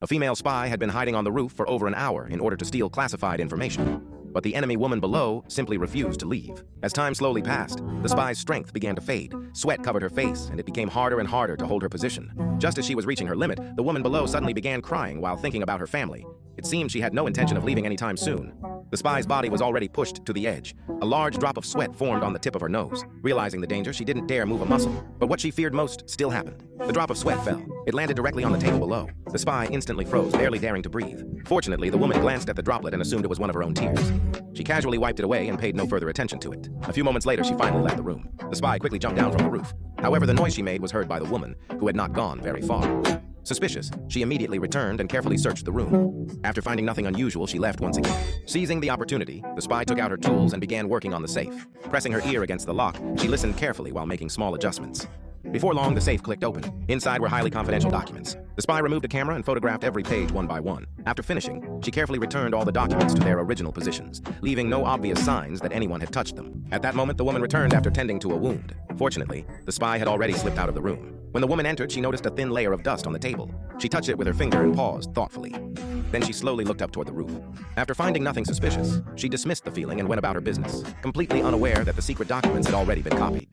A female spy had been hiding on the roof for over an hour in order to steal classified information. But the enemy woman below simply refused to leave. As time slowly passed, the spy's strength began to fade. Sweat covered her face, and it became harder and harder to hold her position. Just as she was reaching her limit, the woman below suddenly began crying while thinking about her family. It seemed she had no intention of leaving anytime soon. The spy's body was already pushed to the edge. A large drop of sweat formed on the tip of her nose. Realizing the danger, she didn't dare move a muscle. But what she feared most still happened. The drop of sweat fell. It landed directly on the table below. The spy instantly froze, barely daring to breathe. Fortunately, the woman glanced at the droplet and assumed it was one of her own tears. She casually wiped it away and paid no further attention to it. A few moments later, she finally left the room. The spy quickly jumped down from the roof. However, the noise she made was heard by the woman, who had not gone very far. Suspicious, she immediately returned and carefully searched the room. After finding nothing unusual, she left once again. Seizing the opportunity, the spy took out her tools and began working on the safe. Pressing her ear against the lock, she listened carefully while making small adjustments. Before long, the safe clicked open. Inside were highly confidential documents. The spy removed a camera and photographed every page one by one. After finishing, she carefully returned all the documents to their original positions, leaving no obvious signs that anyone had touched them. At that moment, the woman returned after tending to a wound. Fortunately, the spy had already slipped out of the room. When the woman entered, she noticed a thin layer of dust on the table. She touched it with her finger and paused thoughtfully. Then she slowly looked up toward the roof. After finding nothing suspicious, she dismissed the feeling and went about her business, completely unaware that the secret documents had already been copied.